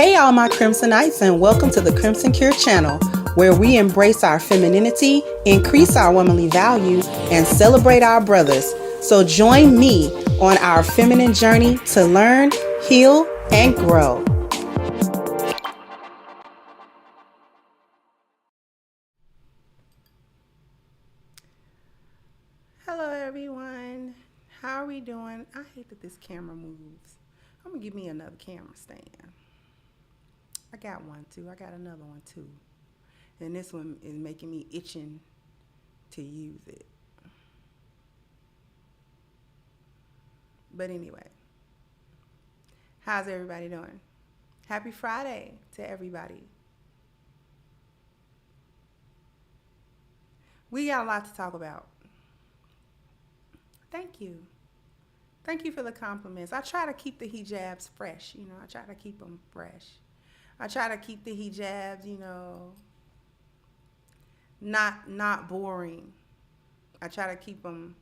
Hey, all my Crimsonites, and welcome to the Crimson Cure channel, where we embrace our femininity, increase our womanly value, and celebrate our brothers. So join me on our feminine journey to learn, heal, and grow. Hello, everyone. How are we doing? I hate that this camera moves. I'm gonna give me another camera stand. I got one too. I got another one too. And this one is making me itching to use it. But anyway, how's everybody doing? Happy Friday to everybody. We got a lot to talk about. Thank you. Thank you for the compliments. I try to keep the hijabs fresh, I try to keep them fresh. I try to keep the hijabs, not boring. I try to keep them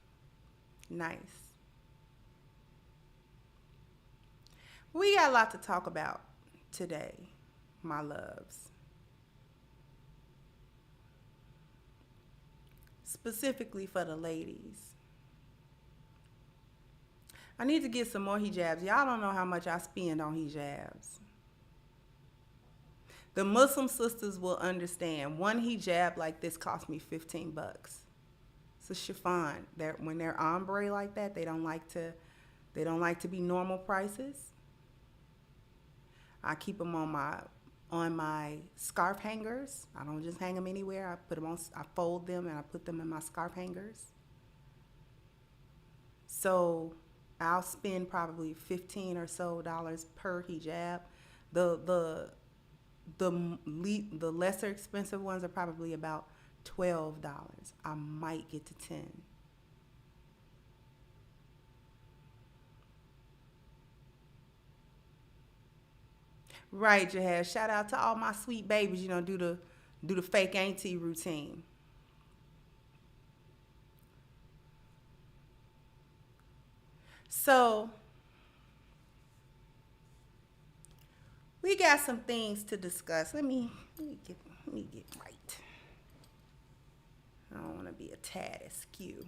nice. We got a lot to talk about today, my loves. Specifically for the ladies. I need to get some more hijabs. Y'all don't know how much I spend on hijabs. The Muslim sisters will understand. One hijab like this cost me $15. It's a chiffon. When they're ombre like that, they don't like to be normal prices. I keep them on my scarf hangers. I don't just hang them anywhere. I fold them and I put them in my scarf hangers. So I'll spend probably $15 or so per hijab. The lesser expensive ones are probably about $12. I might get to $10. Right, Jahaz. Shout out to all my sweet babies, do the fake auntie routine. So we got some things to discuss. Let me get right. I don't want to be a tad askew.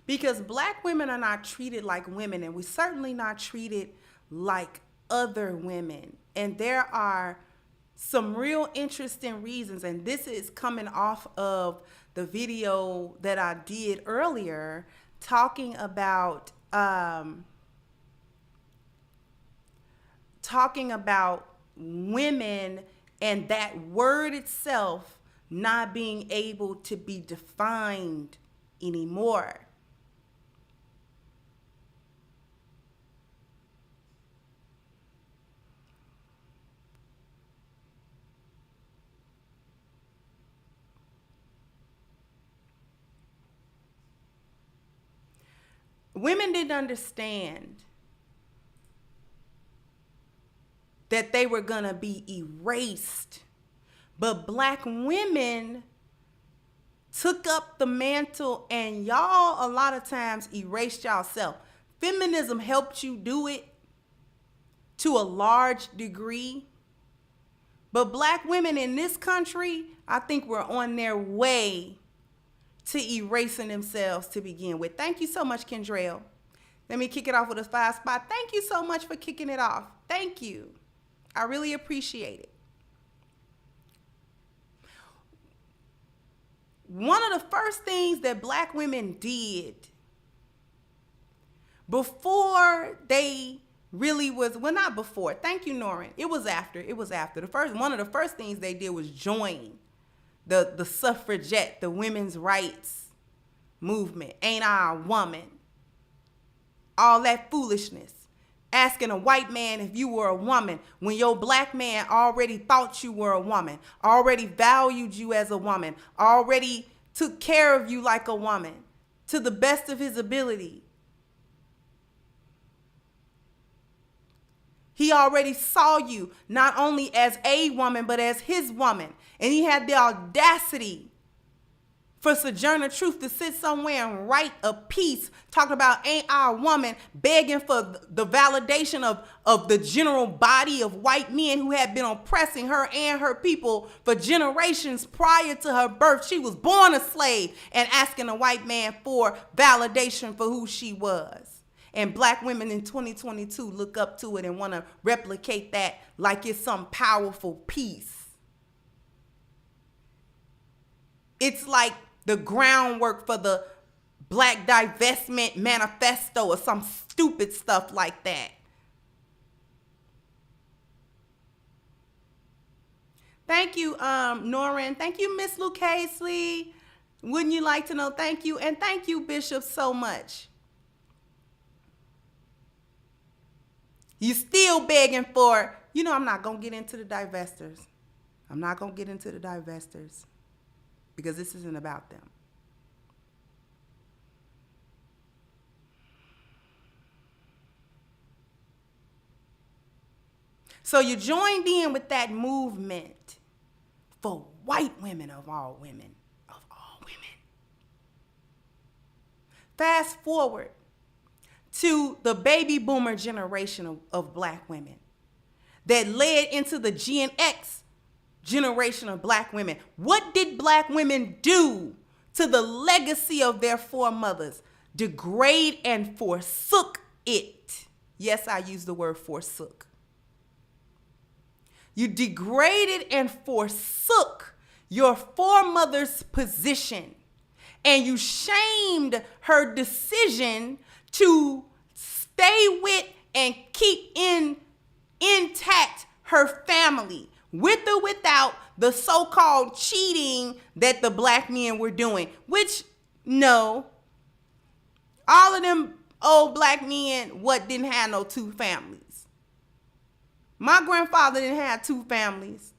Because black women are not treated like women, and we're certainly not treated like other women. And there are some real interesting reasons, and this is coming off of the video that I did earlier talking about women and that word itself not being able to be defined anymore. Women didn't understand that they were going to be erased. But black women took up the mantle, and y'all a lot of times erased yourself. Feminism helped you do it to a large degree. But black women in this country, I think we're on their way to erasing themselves to begin with. Thank you so much, Kendra. Let me kick it off with a 5 spot. Thank you so much for kicking it off. Thank you. I really appreciate it. One of the first things that black women did before they really was, well, not before. Thank you, Norrin. It was after. One of the first things they did was join the suffragette, the women's rights movement. Ain't I a woman? All that foolishness. Asking a white man if you were a woman when your black man already thought you were a woman, already valued you as a woman, already took care of you like a woman to the best of his ability. He already saw you not only as a woman, but as his woman. And he had the audacity for Sojourner Truth to sit somewhere and write a piece talking about ain't our woman, begging for the validation of the general body of white men who had been oppressing her and her people for generations prior to her birth. She was born a slave and asking a white man for validation for who she was. And black women in 2022 look up to it and want to replicate that like it's some powerful piece. It's like the groundwork for the Black Divestment Manifesto or some stupid stuff like that. Thank you, Norrin. Thank you, Miss Luke Hazley. Wouldn't you like to know? Thank you. And thank you, Bishop, so much. You still begging for, I'm not going to get into the divestors. I'm not going to get into the divestors because this isn't about them. So you joined in with that movement for white women of all women, Fast forward to the baby boomer generation of black women that led into the Gen X generation of black women. What did black women do to the legacy of their foremothers? Degrade and forsook it. Yes, I use the word forsook. You degraded and forsook your foremother's position, and you shamed her decision to stay with and keep intact her family, with or without the so-called cheating that the black men were doing, which, no, all of them old black men didn't have no two families. My grandfather didn't have two families.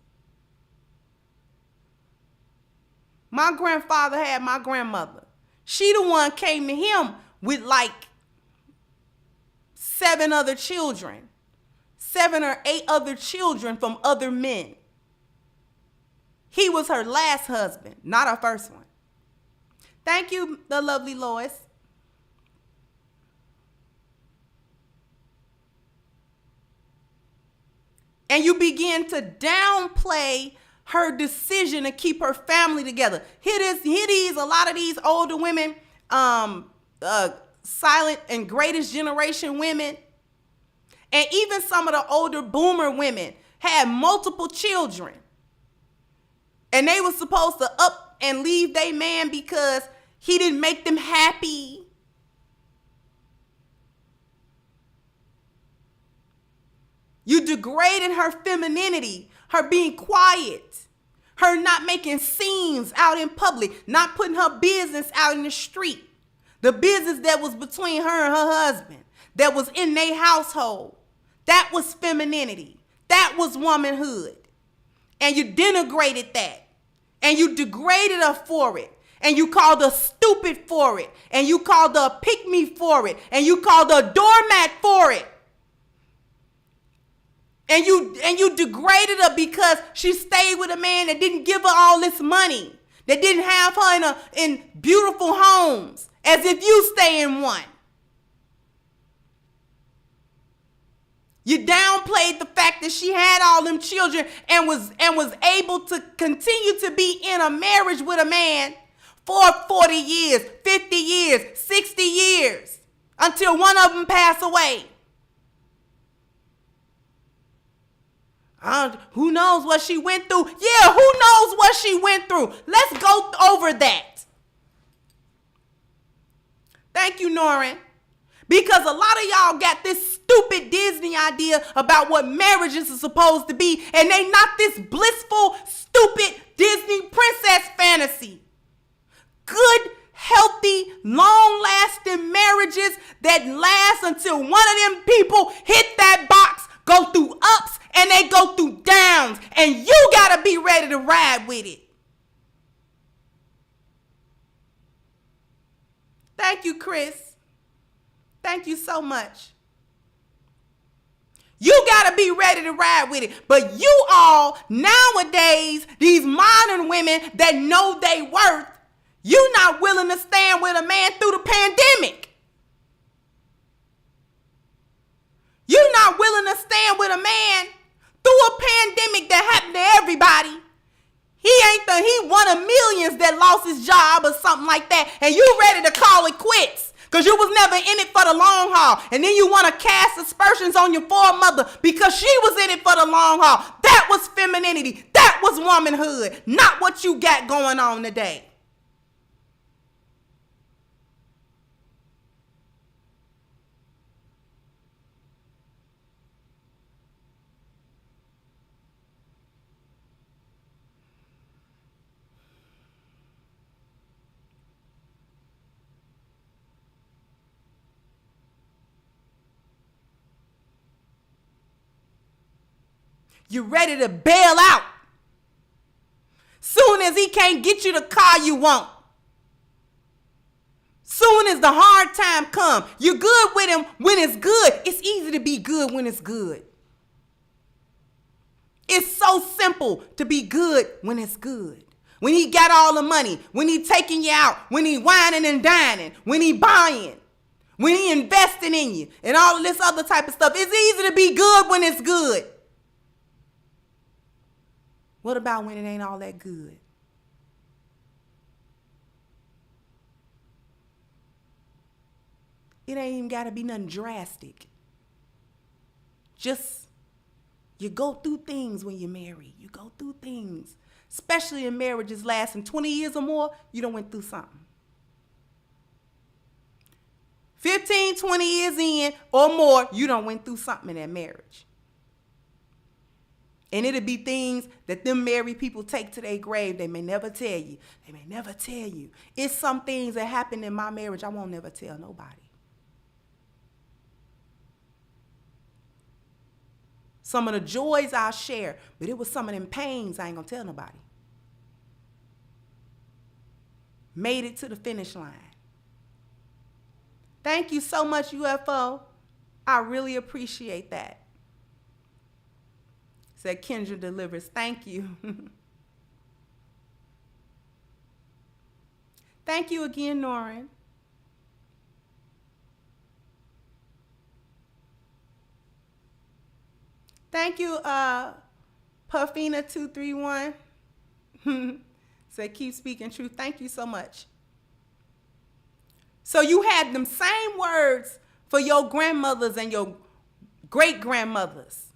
My grandfather had my grandmother. She the one came to him with like 7 other children. 7 or 8 other children from other men. He was her last husband, not her first one. Thank you, the lovely Lois. And you begin to downplay her decision to keep her family together. A lot of these older women, silent and greatest generation women, and even some of the older boomer women had multiple children. And they were supposed to up and leave their man because he didn't make them happy. You degraded her femininity, her being quiet, her not making scenes out in public, not putting her business out in the street. The business that was between her and her husband, that was in their household. That was femininity. That was womanhood. And you denigrated that. And you degraded her for it. And you called her stupid for it. And you called her a pick-me for it. And you called her a doormat for it. And you degraded her because she stayed with a man that didn't give her all this money, that didn't have her in beautiful homes, as if you stay in one. You downplayed the fact that she had all them children and was able to continue to be in a marriage with a man for 40 years, 50 years, 60 years, until one of them passed away. Who knows what she went through? Yeah, who knows what she went through? Let's go over that. Thank you, Norrin. Because a lot of y'all got this stupid Disney idea about what marriages are supposed to be, and they not this blissful, stupid Disney princess fantasy. Good, healthy, long-lasting marriages that last until one of them people hit that box, go through ups, and they go through downs, and you gotta be ready to ride with it. Thank you, Chris. Thank you so much. You gotta be ready to ride with it. But you all, nowadays, these modern women that know they worth, You not willing to stand with a man through the pandemic. You not willing to stand with a man through a pandemic that happened to everybody. He one of millions that lost his job or something like that, and you ready to call it quits because you was never in it for the long haul, and then you want to cast aspersions on your foremother because she was in it for the long haul. That was femininity. That was womanhood, not what you got going on today. You're ready to bail out. Soon as he can't get you the car you want. Soon as the hard time come, you're good with him when it's good. It's easy to be good when it's good. It's so simple to be good when it's good. When he got all the money, when he taking you out, when he whining and dining, when he buying, when he investing in you, and all of this other type of stuff. It's easy to be good when it's good. What about when it ain't all that good? It ain't even got to be nothing drastic. Just, you go through things when you're married. You go through things. Especially in marriages lasting 20 years or more, you done went through something. 15, 20 years in or more, you done went through something in that marriage. And it'll be things that them married people take to their grave. They may never tell you. They may never tell you. It's some things that happened in my marriage I won't never tell nobody. Some of the joys I'll share, but it was some of them pains I ain't gonna tell nobody. Made it to the finish line. Thank you so much, UFO. I really appreciate that. Said Kendra delivers. Thank you. Thank you again, Norrin. Thank you, Puffina231. Said keep speaking truth. Thank you so much. So you had them same words for your grandmothers and your great-grandmothers.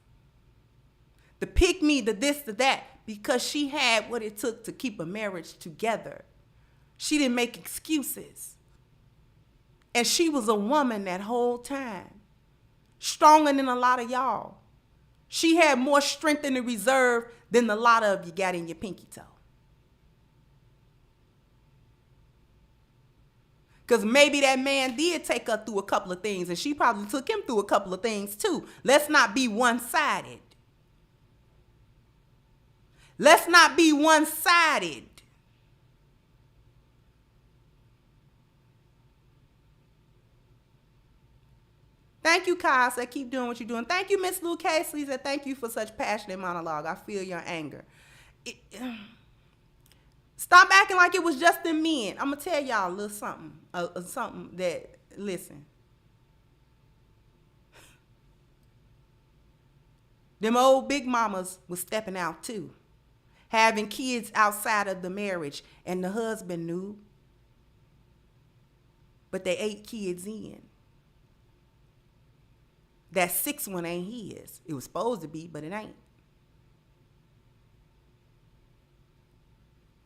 The pick me, the this, the that, because she had what it took to keep a marriage together. She didn't make excuses. And she was a woman that whole time. Stronger than a lot of y'all. She had more strength in the reserve than a lot of you got in your pinky toe. Because maybe that man did take her through a couple of things, and she probably took him through a couple of things too. Let's not be one-sided. Let's not be one-sided. Thank you, Kyle. Said keep doing what you're doing. Thank you, Miss Lou Casey. Said thank you for such passionate monologue. I feel your anger. Stop acting like it was just the men. I'm going to tell y'all a little something. Something that, listen. Them old big mamas was stepping out too. Having kids outside of the marriage. And the husband knew. But they 8 kids in. That 6th one ain't his. It was supposed to be, but it ain't.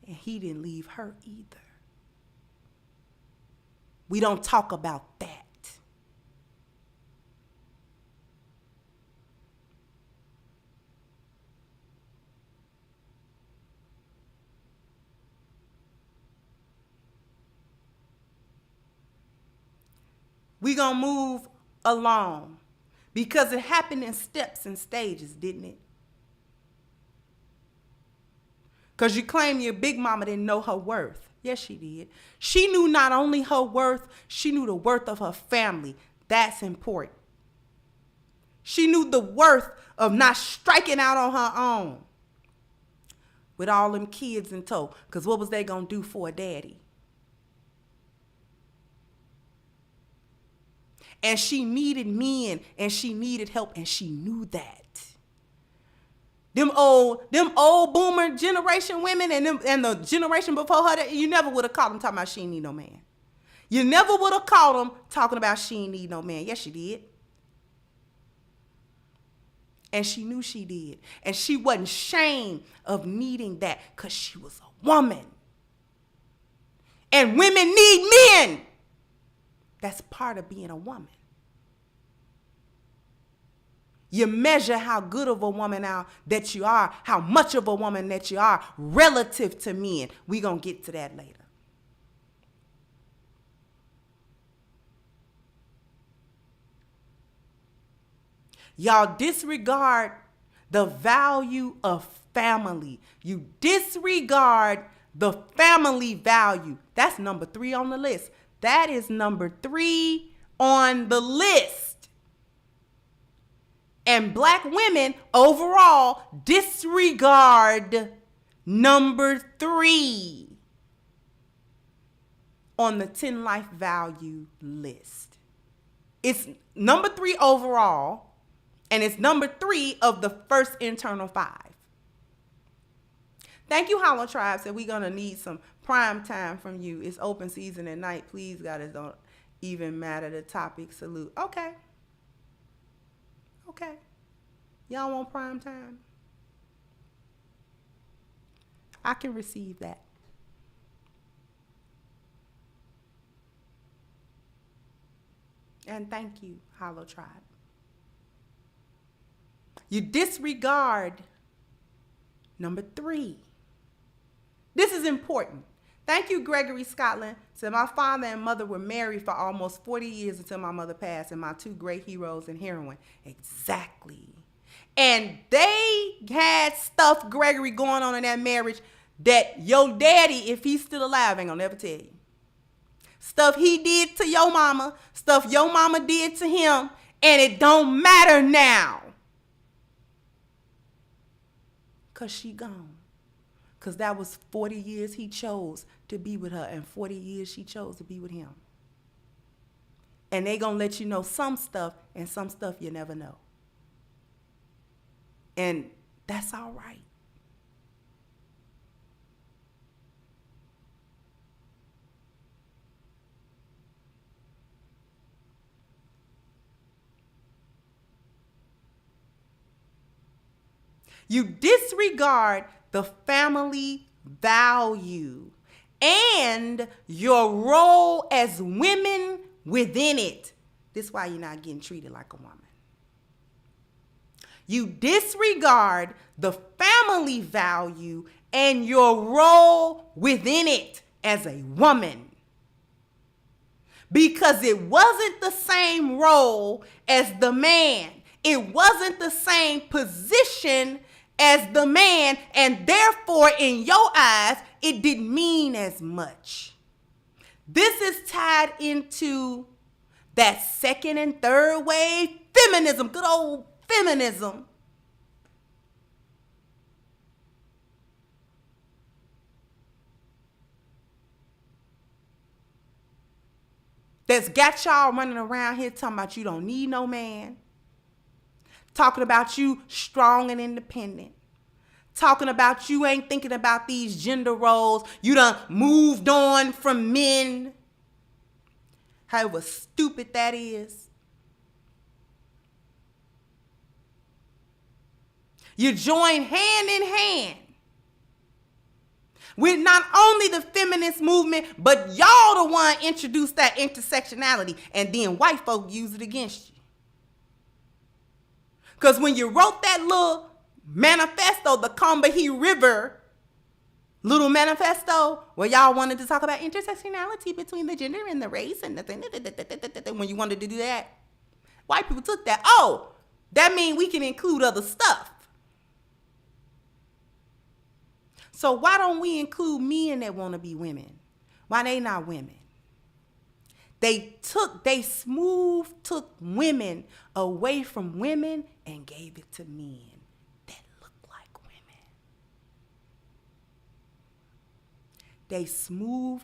And he didn't leave her either. We don't talk about that. We gonna move along. Because it happened in steps and stages, didn't it? Because you claim your big mama didn't know her worth. Yes, she did. She knew not only her worth, she knew the worth of her family. That's important. She knew the worth of not striking out on her own with all them kids in tow. Because what was they going to do for a daddy? And she needed men, and she needed help, and she knew that. Them old boomer generation women and the generation before her, you never would have caught them talking about she ain't need no man. You never would have caught them talking about she ain't need no man. Yes, she did. And she knew she did. And she wasn't ashamed of needing that because she was a woman. And women need men. That's part of being a woman. You measure how good of a woman that you are, how much of a woman that you are relative to men. We're going to get to that later. Y'all disregard the value of family. You disregard the family value. That's number 3 on the list. That is number 3 on the list. And black women overall disregard number 3 on the 10 life value list. It's number 3 overall, and it's number 3 of the first internal 5. Thank you, Hollow Tribe. Said we're going to need some prime time from you. It's open season at night. Please, God, it don't even matter the topic. Salute. Okay. Okay. Y'all want prime time? I can receive that. And thank you, Hollow Tribe. You disregard number 3. This is important. Thank you, Gregory Scotland. Said my father and mother were married for almost 40 years until my mother passed, and my 2 great heroes and heroine. Exactly. And they had stuff, Gregory, going on in that marriage that your daddy, if he's still alive, ain't gonna never tell you. Stuff he did to your mama, stuff your mama did to him, and it don't matter now. Because she gone. Because that was 40 years he chose to be with her, and 40 years she chose to be with him. And they gonna let you know some stuff, and some stuff you never know. And that's all right. You disregard the family value and your role as women within it. This is why you're not getting treated like a woman. You disregard the family value and your role within it as a woman. Because it wasn't the same role as the man. It wasn't the same position as the man, and therefore in your eyes, it didn't mean as much. This is tied into that second and third wave feminism, good old feminism. That's got y'all running around here talking about you don't need no man. Talking about you strong and independent. Talking about you ain't thinking about these gender roles. You done moved on from men. However stupid that is. You join hand in hand with not only the feminist movement, but y'all the one introduced that intersectionality, and then white folk use it against you. Because when you wrote that little manifesto, the Combahee River little manifesto, where y'all wanted to talk about intersectionality between the gender and the race, and when you wanted to do that, white people took that. Oh, that means we can include other stuff. So why don't we include men that want to be women? Why they not women? They took women away from women and gave it to men that look like women. They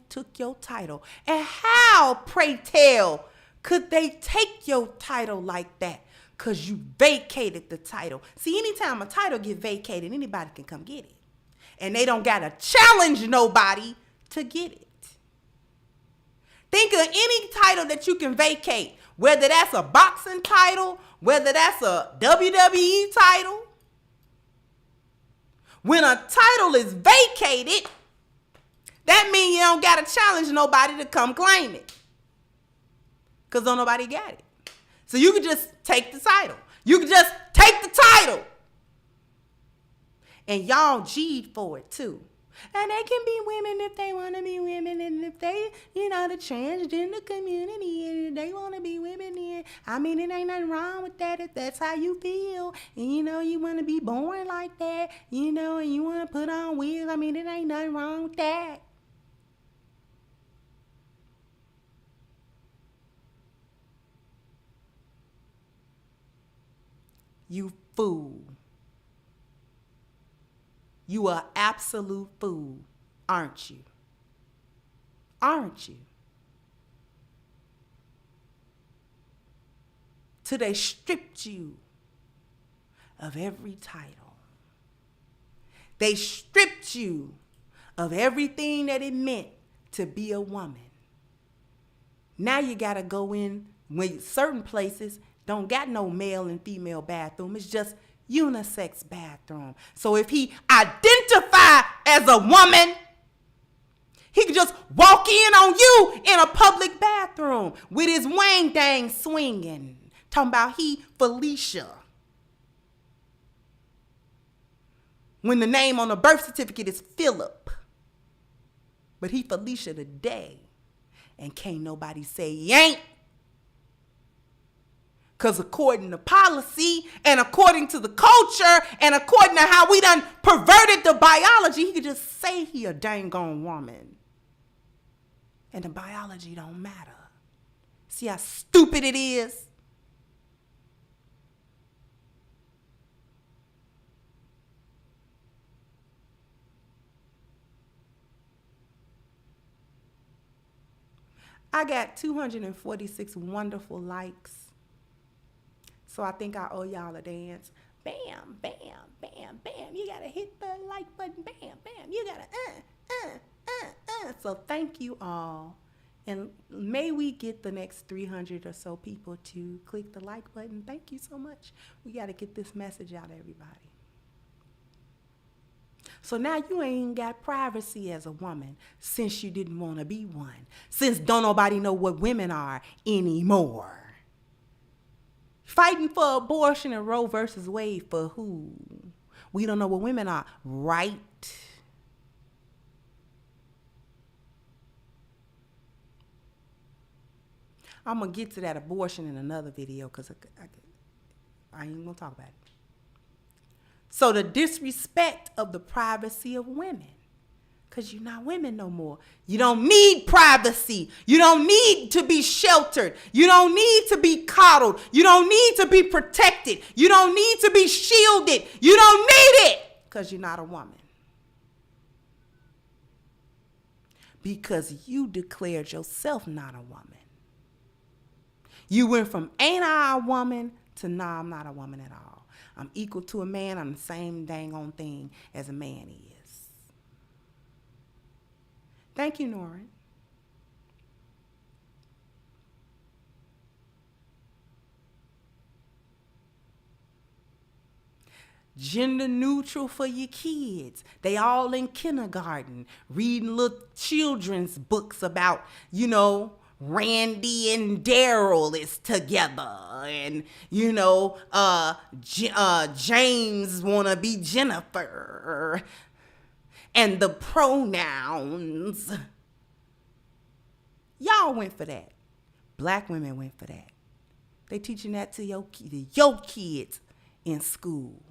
took your title. And how, pray tell, Could they take your title like that? Because you vacated the title. See, anytime a title get vacated, anybody can come get it. And they don't got to challenge nobody to get it. Think of any title that you can vacate, whether that's a boxing title, whether that's a WWE title. When a title is vacated, that means you don't got to challenge nobody to come claim it. Because don't nobody got it. So you could just take the title. You could just take the title. And y'all G'd for it too. And they can be women if they want to be women. And if they, the transgender community, and if they want to be women, then, I mean, it ain't nothing wrong with that if that's how you feel. And, you want to be born like that, and you want to put on wigs. I mean, it ain't nothing wrong with that. You fool. You are absolute fool, aren't you? Aren't you? Till they stripped you of every title. They stripped you of everything that it meant to be a woman. Now you got to go in when certain places don't got no male and female bathroom. It's just unisex bathroom. So if he identify as a woman, he could just walk in on you in a public bathroom with his wang dang swinging. Talking about he Felicia. When the name on the birth certificate is Philip. But he Felicia today. And can't nobody say he ain't. Because according to policy and according to the culture and according to how we done perverted the biology, he could just say he a dang on woman. And the biology don't matter. See how stupid it is? I got 246 wonderful likes. So I think I owe y'all a dance. Bam, bam, bam, bam. You gotta hit the like button. Bam, bam. You gotta So thank you all. And may we get the next 300 or so people to click the like button. Thank you so much. We gotta get this message out to everybody. So now you ain't got privacy as a woman since you didn't want to be one. Since don't nobody know what women are anymore. Fighting for abortion and Roe versus Wade for who? We don't know what women are, right? I'm going to get to that abortion in another video because I ain't going to talk about it. So the disrespect of the privacy of women. Because you're not women no more. You don't need privacy. You don't need to be sheltered. You don't need to be coddled. You don't need to be protected. You don't need to be shielded. You don't need it because you're not a woman. Because you declared yourself not a woman. You went from ain't I a woman to nah, I'm not a woman at all. I'm equal to a man. I'm the same dang on thing as a man is. Thank you, Norrin. Gender neutral for your kids. They all in kindergarten reading little children's books about, Randy and Daryl is together. And, James want to be Jennifer. And the pronouns. Y'all went for that. Black women went for that. They teaching that to your kids in school.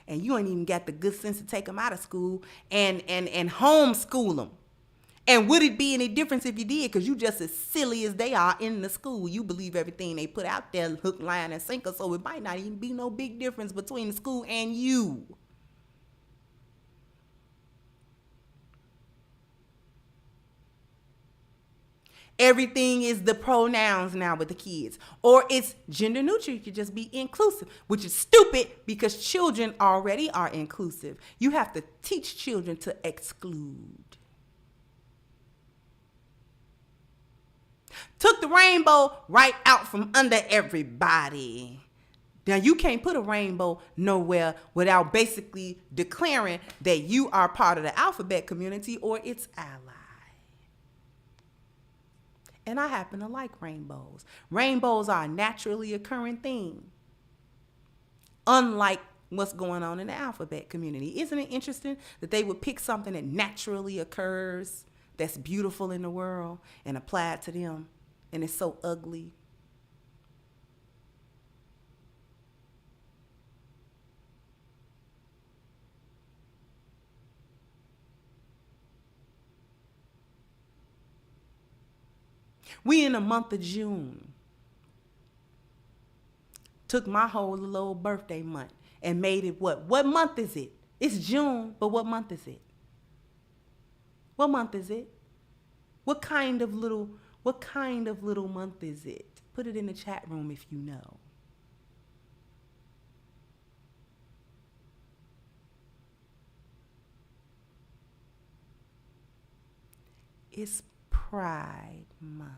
And you ain't even got the good sense to take them out of school and homeschool them. And would it be any difference if you did? Because you just as silly as they are in the school. You believe everything they put out there, hook, line, and sinker. So it might not even be no big difference between the school and you. everything is the pronouns now with the kids. Or it's gender neutral. You could just be inclusive, which is stupid because children already are inclusive. You have to teach children to exclude. Took the rainbow right out from under everybody. Now, you can't put a rainbow nowhere without basically declaring that you are part of the alphabet community or its ally. And I happen to like rainbows. Rainbows are a naturally occurring thing, unlike what's going on in the alphabet community. Isn't it interesting that they would pick something that naturally occurs, that's beautiful in the world, and apply it to them, and it's so ugly? We in the month of June. Took my whole little old birthday month and made it what? What month is it? It's June, but what month is it? What month is it? What kind of little month is it? Put it in the chat room if you know. It's Pride Month.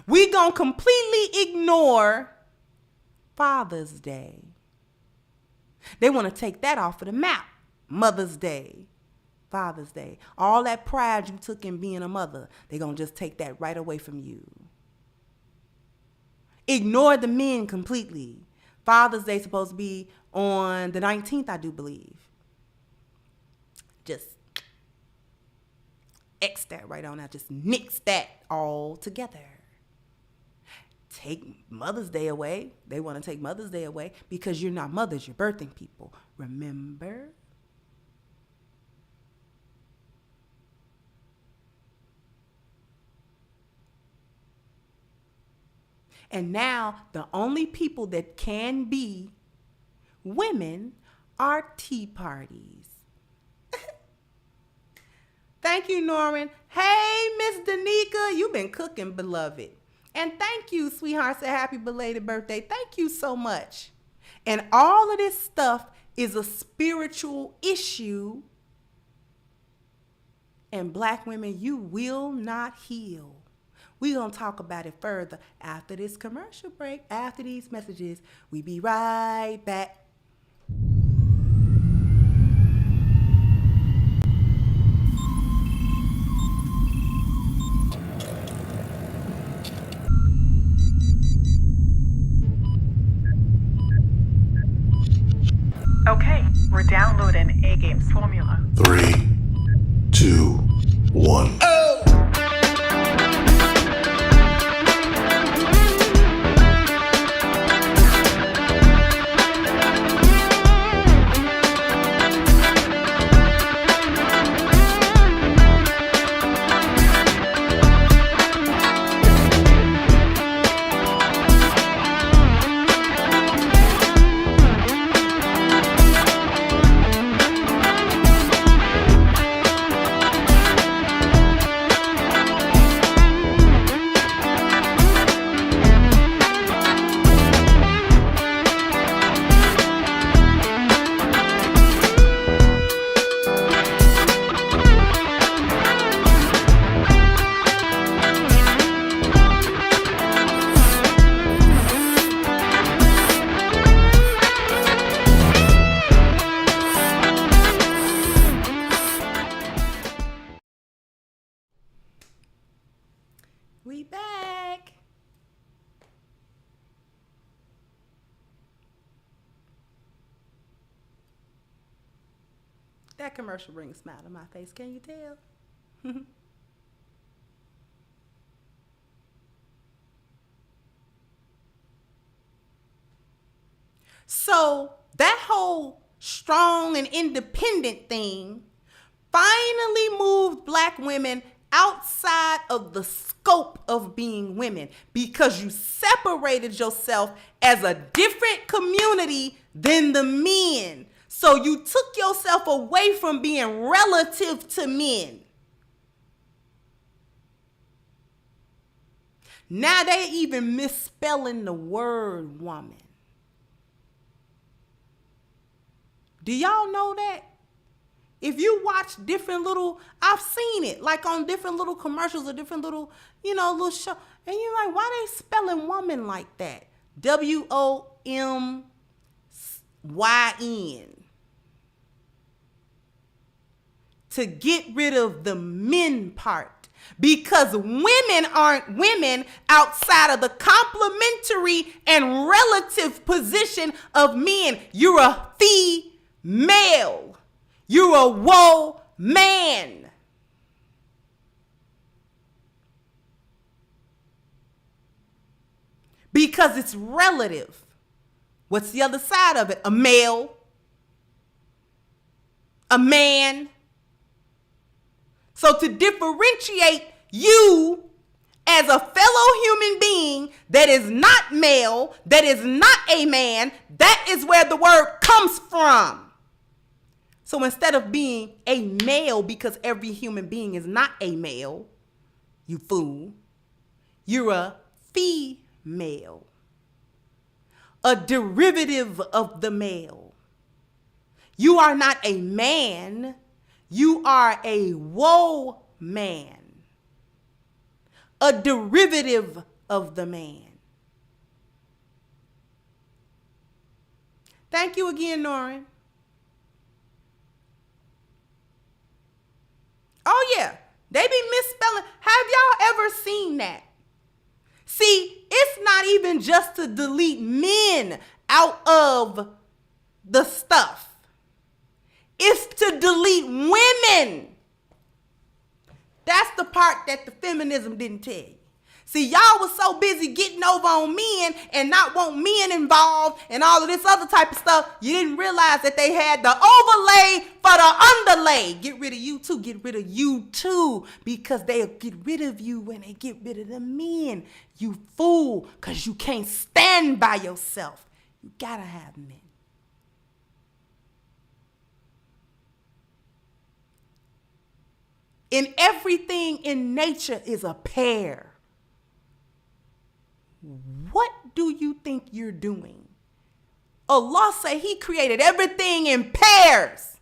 We gonna completely ignore Father's Day. They want to take that off of the map. Mother's Day, Father's Day. All that pride you took in being a mother, they gonna just take that right away from you. Ignore the men completely. Father's Day supposed to be on the 19th, I do believe. Just X that right on out. Just mix that all together. Take Mother's Day away. They want to take Mother's Day away because you're not mothers, you're birthing people. Remember? And now the only people that can be women are tea parties. Thank you, Norman. Hey, Miss Danica, you've been cooking, beloved. And thank you, sweetheart. Say happy belated birthday. Thank you so much. And all of this stuff is a spiritual issue. And Black women, you will not heal. We're going to talk about it further after this commercial break, after these messages. We be right back. Okay, we're downloading A-Game's formula. 3, 2, 1. We back. That commercial brings a smile to my face. Can you tell? So that whole strong and independent thing finally moved Black women outside of the scope of being women because you separated yourself as a different community than the men. So you took yourself away from being relative to men. Now they even misspelling the word woman. Do y'all know that? If you watch different little, I've seen it, like on different little commercials or different little, little show. And you're like, why they spelling woman like that? WOMYN. To get rid of the men part. Because women aren't women outside of the complementary and relative position of men. You're a female. You're a woman. Because it's relative. What's the other side of it? A male. A man. So to differentiate you as a fellow human being that is not male, that is not a man, that is where the word comes from. So instead of being a male, because every human being is not a male, you fool, you're a female, a derivative of the male. You are not a man. You are a woman, a derivative of the man. Thank you again, Norrin. Oh yeah, they be misspelling. Have y'all ever seen that? See, it's not even just to delete men out of the stuff. It's to delete women. That's the part that the feminism didn't tell you. See, y'all was so busy getting over on men and not want men involved and all of this other type of stuff, you didn't realize that they had the overlay for the underlay. Get rid of you too. Get rid of you too. Because they'll get rid of you when they get rid of the men. You fool. Because you can't stand by yourself. You gotta have men. In everything in nature is a pair. What do you think you're doing? Allah said he created everything in pairs.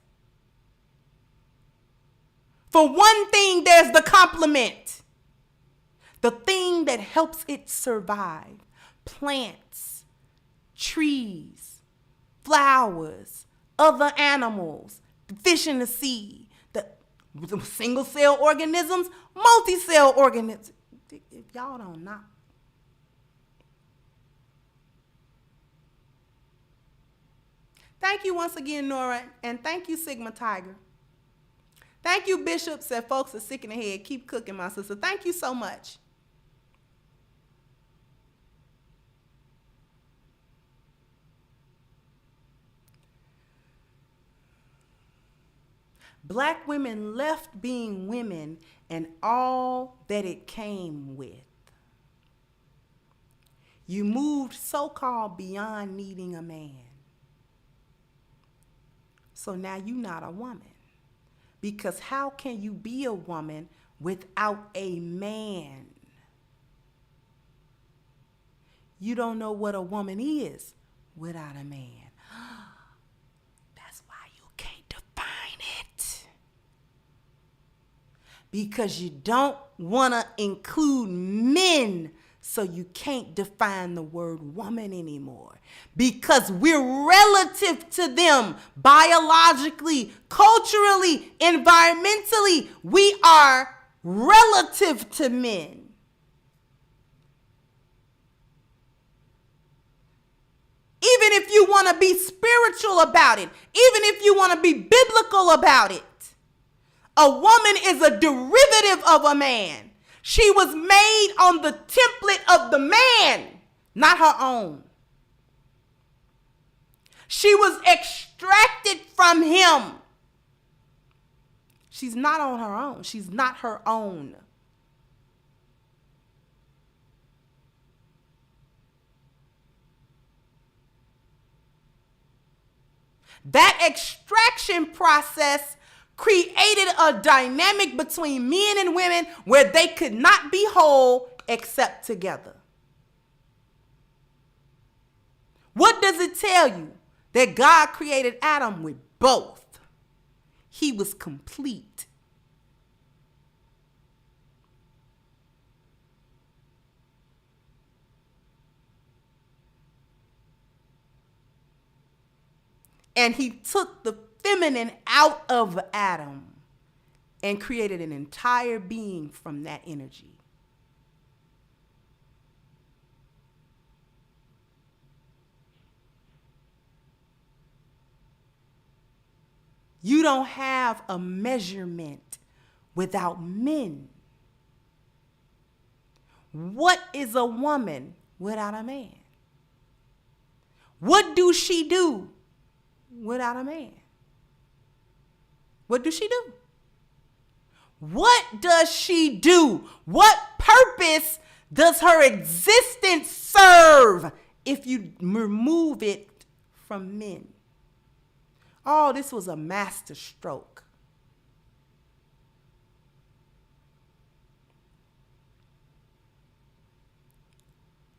For one thing, there's the complement. The thing that helps it survive. Plants, trees, flowers, other animals, the fish in the sea, the single cell organisms, multi-cell organisms. If y'all don't know. Thank you once again, Nora, and thank you, Sigma Tiger. Thank you, Bishop, said folks are sick in the head. Keep cooking, my sister. Thank you so much. Black women left being women and all that it came with. You moved so-called beyond needing a man. So now you're not a woman. Because how can you be a woman without a man? You don't know what a woman is without a man. That's why you can't define it. Because you don't want to include men, so you can't define the word woman anymore. Because we're relative to them biologically, culturally, environmentally. We are relative to men. Even if you want to be spiritual about it, even if you want to be biblical about it, a woman is a derivative of a man. She was made on the template of the man, not her own. She was extracted from him. She's not on her own. She's not her own. That extraction process created a dynamic between men and women where they could not be whole except together. What does it tell you? That God created Adam with both. He was complete. And he took the feminine out of Adam and created an entire being from that energy. You don't have a measurement without men. What is a woman without a man? What do she do without a man? What does she do? What does she do? What purpose does her existence serve if you remove it from men? Oh, this was a master stroke.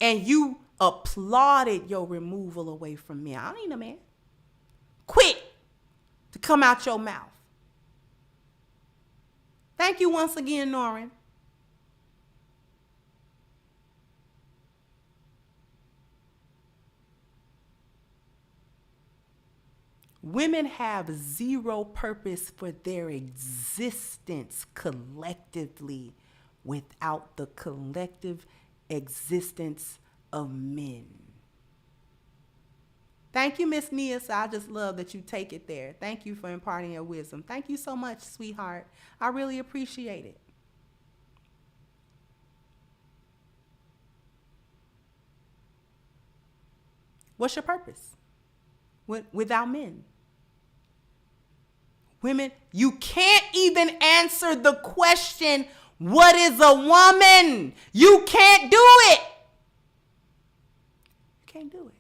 And you applauded your removal away from men. I don't need a man. Quick to come out your mouth. Thank you once again, Norrin. Women have zero purpose for their existence collectively without the collective existence of men. Thank you, Miss Nia. So I just love that you take it there. Thank you for imparting your wisdom. Thank you so much, sweetheart. I really appreciate it. What's your purpose without men? Women, you can't even answer the question, what is a woman? You can't do it. You can't do it.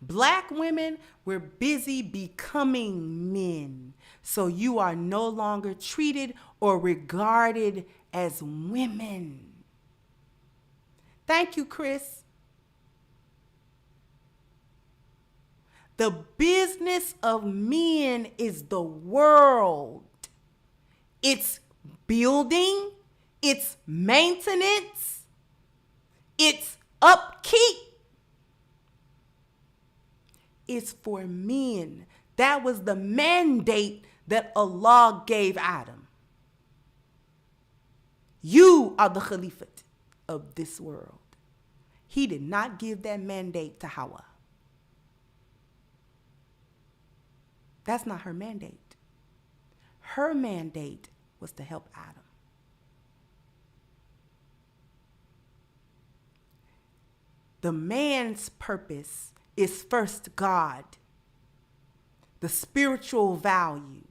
Black women were busy becoming men, so you are no longer treated or regarded as women. Thank you, Chris. The business of men is the world. It's building, it's maintenance, it's upkeep. It's for men. That was the mandate that Allah gave Adam. You are the Khalifat of this world. He did not give that mandate to Hawa. That's not her mandate. Her mandate was to help Adam. The man's purpose is first God, the spiritual value,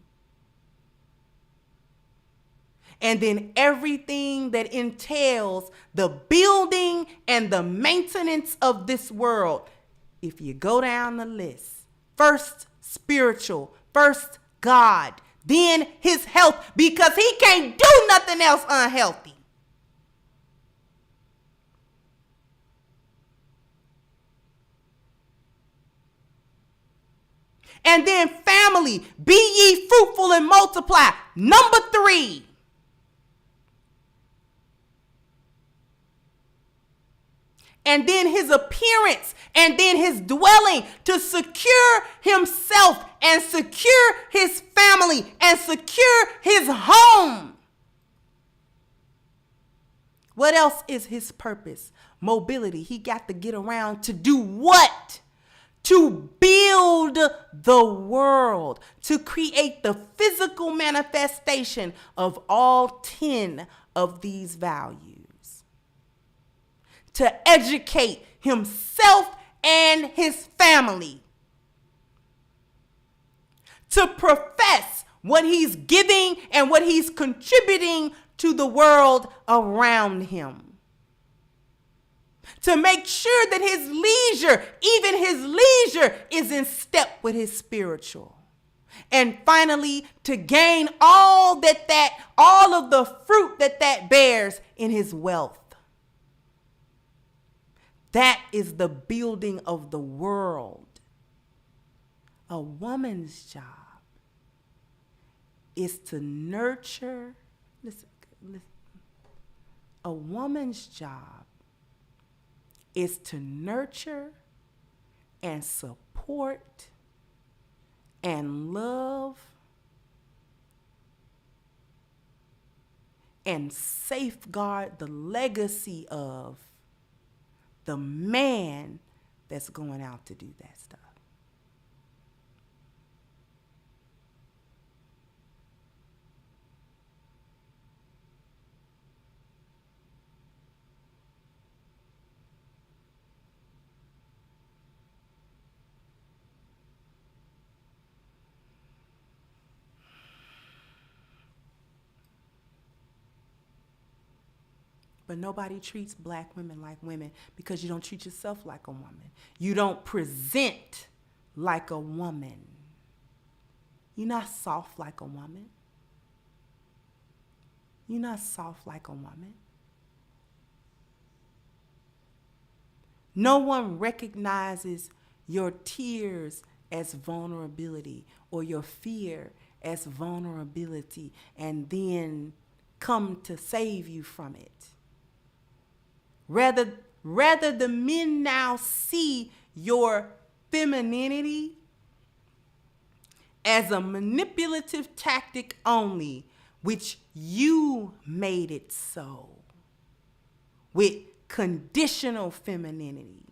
and then everything that entails the building and the maintenance of this world. If you go down the list, first spiritual, first God, then his health, because he can't do nothing else unhealthy. And then family, be ye fruitful and multiply. Number 3. And then his appearance, and then his dwelling, to secure himself and secure his family and secure his home. What else is his purpose? Mobility. He got to get around to do what? To build the world, to create the physical manifestation of all 10 of these values, to educate himself and his family, to profess what he's giving and what he's contributing to the world around him, to make sure that his leisure, even his leisure, is in step with his spiritual. And finally, to gain all of the fruit that bears in his wealth. That is the building of the world. A woman's job is to nurture. Listen. A woman's job is to nurture and support and love and safeguard the legacy of the man that's going out to do that stuff. But nobody treats black women like women because you don't treat yourself like a woman. You don't present like a woman. You're not soft like a woman. You're not soft like a woman. No one recognizes your tears as vulnerability or your fear as vulnerability and then come to save you from it. Rather, the men now see your femininity as a manipulative tactic only, which you made it so, with conditional femininity.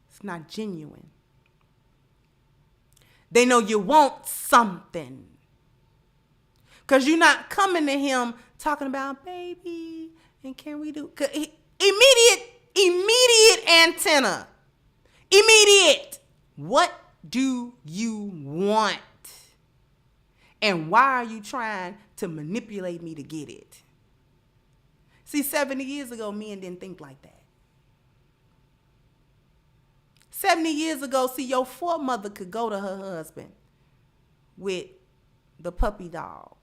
It's not genuine. They know you want something. Because you're not coming to him talking about, baby, and can we do... Immediate antenna. Immediate. What do you want? And why are you trying to manipulate me to get it? See, 70 years ago, men didn't think like that. 70 years ago, see, your foremother could go to her husband with the puppy dog,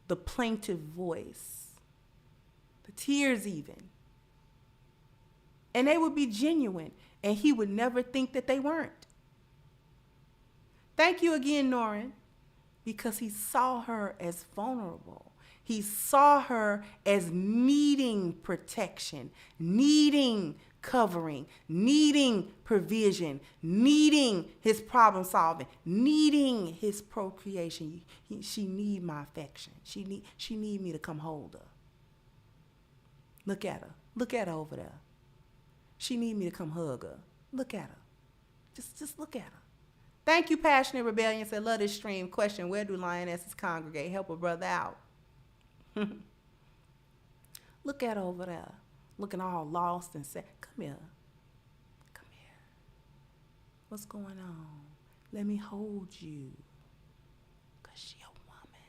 the plaintive voice, the tears even. And they would be genuine, and he would never think that they weren't. Thank you again, Norrin, because he saw her as vulnerable. He saw her as needing protection, needing covering, needing provision, needing his problem solving, needing his procreation. She need my affection. She need me to come hold her. Look at her. Look at her over there. She need me to come hug her. Look at her. Just look at her. Thank you, Passionate Rebellion. Said, love this stream. Question, where do lionesses congregate? Help a brother out. Look at her over there. Looking all lost and sad. Come here. Come here. What's going on? Let me hold you. Because she a woman.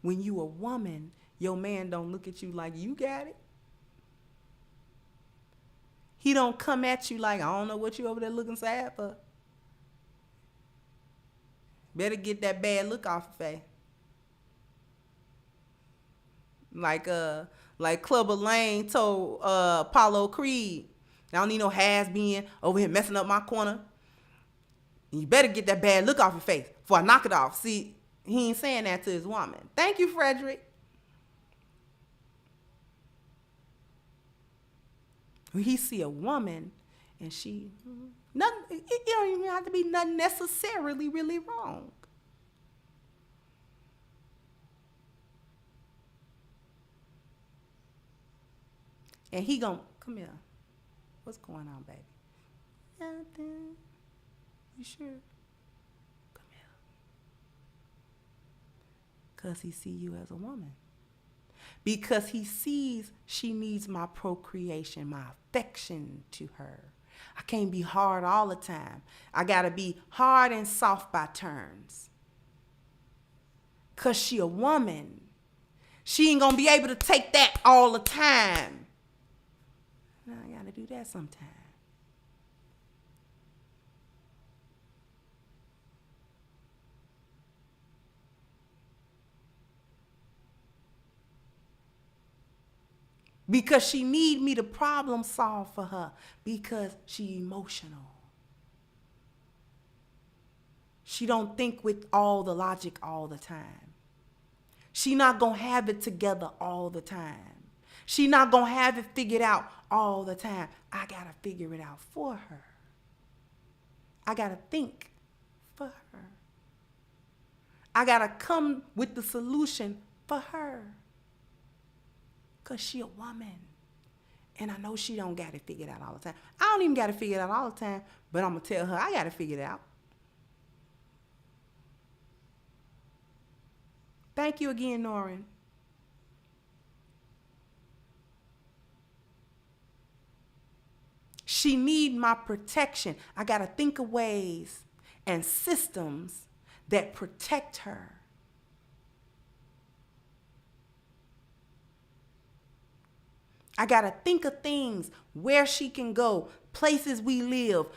When you a woman, your man don't look at you like you got it. He don't come at you like, I don't know what you over there looking sad for. Better get that bad look off your face. Like Clubber Lang told Apollo Creed, I don't need no has-been over here messing up my corner. You better get that bad look off your face before I knock it off. See, he ain't saying that to his woman. Thank you, Frederick. He see a woman and she, nothing, it don't even have to be nothing necessarily really wrong. And he gon' come here. What's going on, baby? Nothing. You sure? Come here. 'Cause he see you as a woman. Because he sees she needs my procreation, my affection to her. I can't be hard all the time. I gotta be hard and soft by turns. because she a woman. She ain't going to be able to take that all the time. Now I got to do that sometime. Because she need me to problem solve for her. Because she emotional. She don't think with all the logic all the time. She not going to have it together all the time. She not going to have it figured out all the time. I got to figure it out for her. I got to think for her. I got to come with the solution for her. Because she a woman. And I know she don't got it figured out all the time. I don't even got to figure it out all the time. But I'm going to tell her I got to figure it out. Thank you again, Norrin. She need my protection. I got to think of ways and systems that protect her. I got to think of things, where she can go, places we live,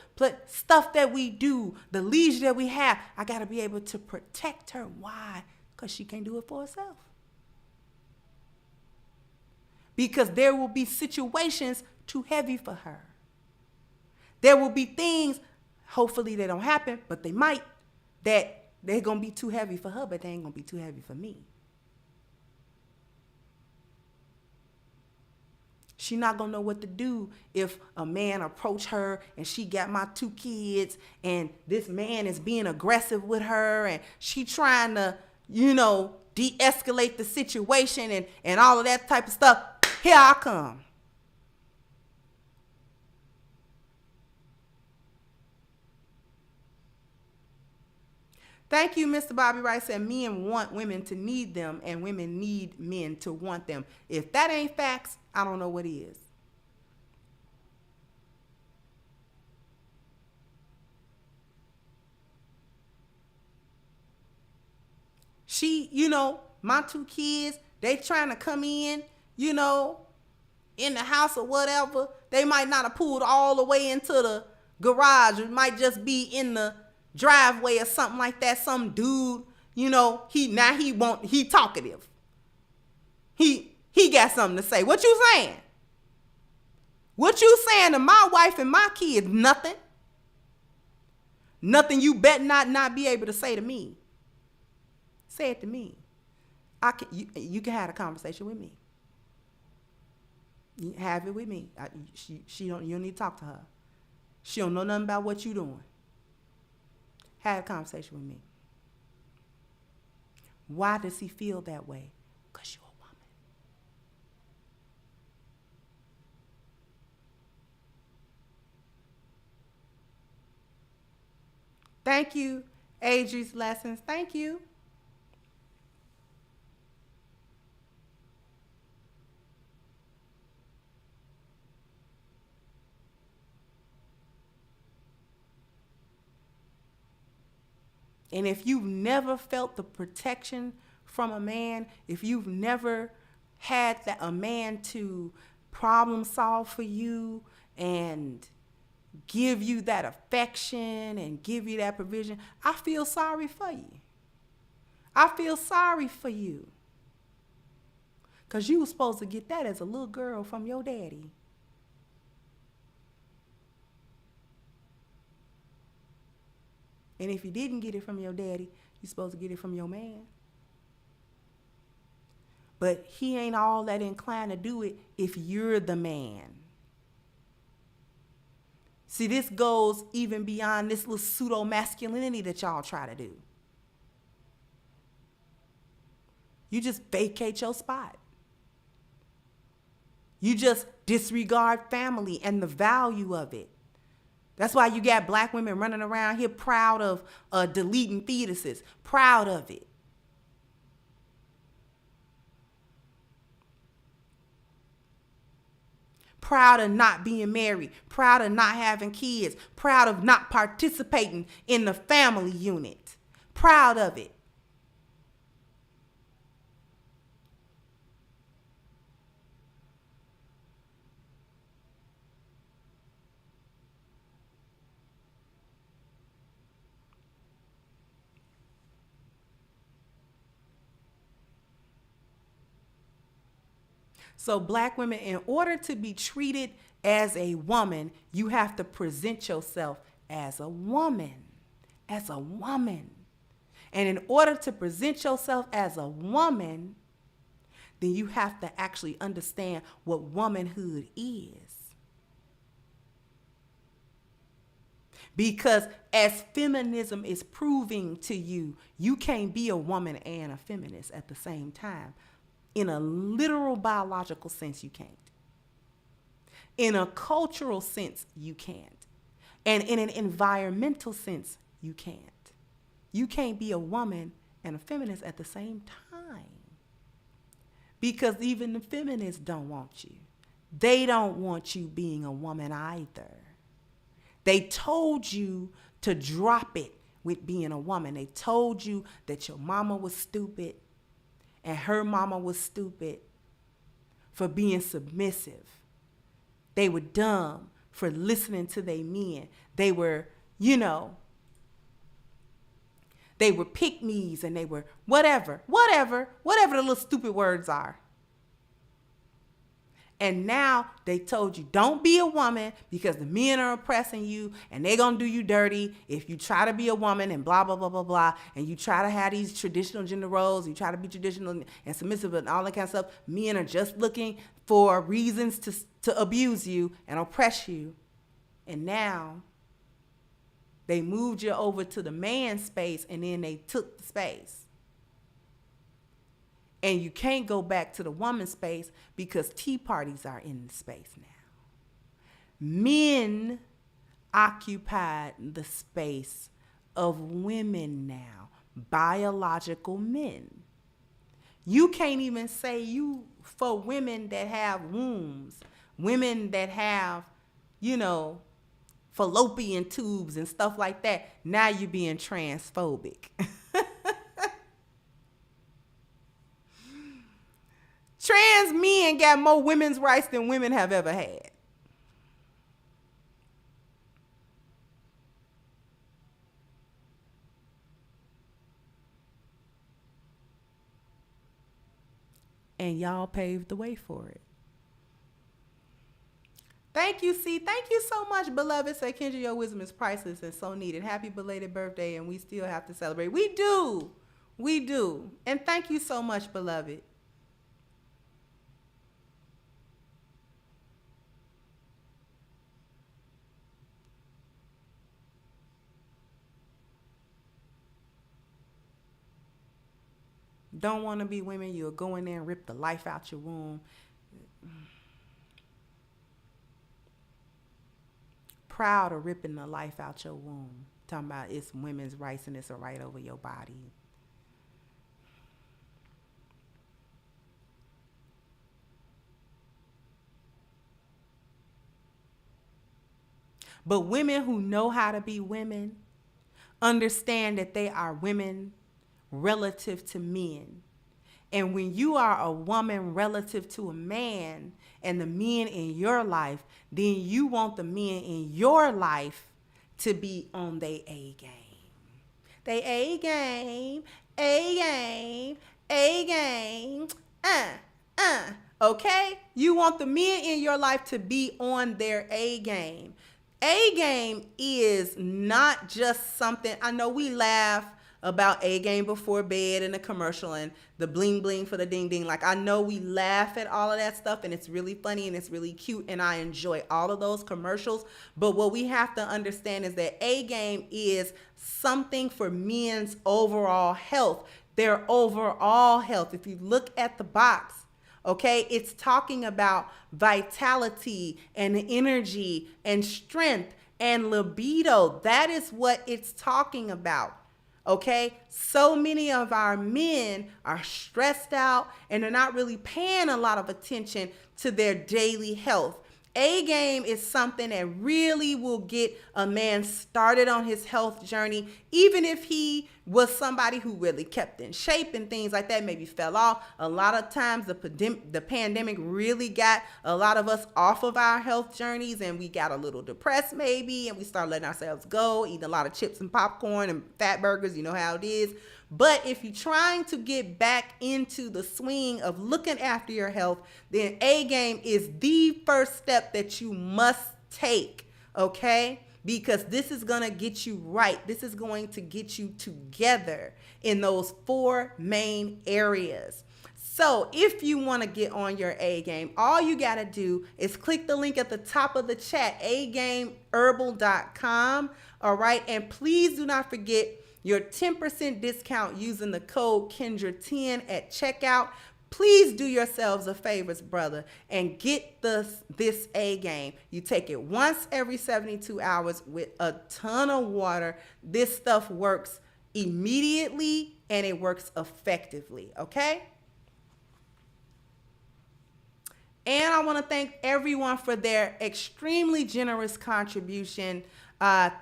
stuff that we do, the leisure that we have. I got to be able to protect her. Why? Because she can't do it for herself. Because there will be situations too heavy for her. There will be things, hopefully they don't happen, but they might, that they're going to be too heavy for her, but they ain't going to be too heavy for me. She not going to know what to do if a man approach her and she got my 2 kids and this man is being aggressive with her and she trying to, de-escalate the situation and all of that type of stuff. Here I come. Thank you, Mr. Bobby Rice said men want women to need them and women need men to want them. If that ain't facts, I don't know what is. She, my 2 kids, they trying to come in, in the house or whatever. They might not have pulled all the way into the garage. It might just be in the driveway or something like that. Some dude, he talkative. He got something to say. What you saying? What you saying to my wife and my kids? Nothing. Nothing you bet not be able to say to me. Say it to me. You can have a conversation with me. You have it with me. You don't need to talk to her. She don't know nothing about what you doing. Have a conversation with me. Why does he feel that way? Because you're a woman. Thank you, Adri's Lessons. Thank you. And if you've never felt the protection from a man, if you've never had a man to problem solve for you and give you that affection and give you that provision, I feel sorry for you. I feel sorry for you. Because you were supposed to get that as a little girl from your daddy. And if you didn't get it from your daddy, you're supposed to get it from your man. But he ain't all that inclined to do it if you're the man. See, this goes even beyond this little pseudo-masculinity that y'all try to do. You just vacate your spot. You just disregard family and the value of it. That's why you got black women running around here proud of deleting fetuses, proud of it. Proud of not being married, proud of not having kids, proud of not participating in the family unit, proud of it. So Black women, in order to be treated as a woman, you have to present yourself as a woman. As a woman. And in order to present yourself as a woman, then you have to actually understand what womanhood is. Because as feminism is proving to you, you can't be a woman and a feminist at the same time. In a literal biological sense, you can't. In a cultural sense, you can't. And in an environmental sense, you can't. You can't be a woman and a feminist at the same time. Because even the feminists don't want you. They don't want you being a woman either. They told you to drop it with being a woman. They told you that your mama was stupid and her mama was stupid for being submissive. They were dumb for listening to their men. They were, they were pick-me's and they were whatever the little stupid words are. And now they told you, don't be a woman because the men are oppressing you and they're going to do you dirty if you try to be a woman and blah, blah, blah, blah, blah. And you try to have these traditional gender roles. You try to be traditional and submissive and all that kind of stuff. Men are just looking for reasons to abuse you and oppress you. And now they moved you over to the man space and then they took the space. And you can't go back to the woman space because tea parties are in the space now. Men occupied the space of women now, biological men. You can't even say you for women that have wombs, women that have, fallopian tubes and stuff like that. Now you're being transphobic. Trans men got more women's rights than women have ever had. And y'all paved the way for it. Thank you, C. Thank you so much, beloved. Say, Kendra, your wisdom is priceless and so needed. Happy belated birthday, and we still have to celebrate. We do. We do. And thank you so much, beloved. Don't want to be women, you'll go in there and rip the life out your womb. Proud of ripping the life out your womb. Talking about it's women's rights and it's a right over your body. But women who know how to be women understand that they are women relative to men. And when you are a woman relative to a man and the men in your life, then you want the men in your life to be on their A game. They A game, A game, A game, okay? You want the men in your life to be on their A game. A game is not just something, I know we laugh about A game before bed in a commercial and the bling bling for the ding ding. Like, I know we laugh at all of that stuff and it's really funny and it's really cute and I enjoy all of those commercials. But what we have to understand is that A game is something for men's overall health, their overall health. If you look at the box, okay, it's talking about vitality and energy and strength and libido. That is what it's talking about. Okay, so many of our men are stressed out and they're not really paying a lot of attention to their daily health. A game is something that really will get a man started on his health journey, even if he was somebody who really kept in shape and things like that, maybe fell off. A lot of times the pandemic really got a lot of us off of our health journeys, and we got a little depressed maybe, and we started letting ourselves go, eating a lot of chips and popcorn and fat burgers, you know how it is. But if you're trying to get back into the swing of looking after your health, then A game is the first step that you must take, okay? Because this is going to get you right. This is going to get you together in those 4 main areas. So if you want to get on your A game, all you got to do is click the link at the top of the chat, agameherbal.com. All right. And please do not forget your 10% discount using the code Kendra10 at checkout. Please do yourselves a favor, brother, and get this A game. You take it once every 72 hours with a ton of water. This stuff works immediately and it works effectively, okay? And I want to thank everyone for their extremely generous contribution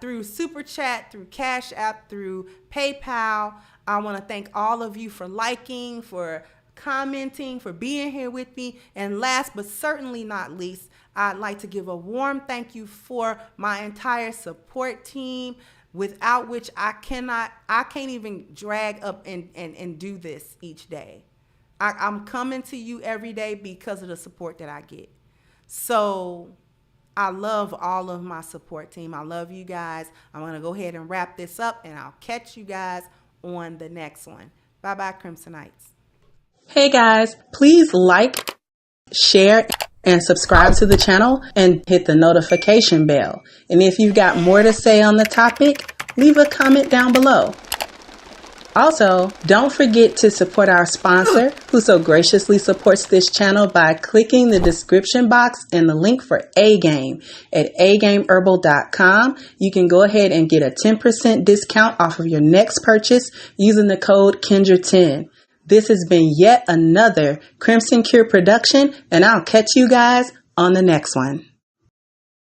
through Super Chat, through Cash App, through PayPal. I want to thank all of you for liking, for commenting, for being here with me. And last but certainly not least, I'd like to give a warm thank you for my entire support team, without which I can't even drag up and do this each day. I'm coming to you every day because of the support that I get. So I love all of my support team. I love you guys. I'm going to go ahead and wrap this up, and I'll catch you guys on the next one. Bye-bye, Crimsonites. Hey guys, please like, share, and subscribe to the channel and hit the notification bell. And if you've got more to say on the topic, leave a comment down below. Also, don't forget to support our sponsor who so graciously supports this channel by clicking the description box and the link for A-Game at agameherbal.com. You can go ahead and get a 10% discount off of your next purchase using the code Kendra10. This has been yet another Crimson Cure production, and I'll catch you guys on the next one.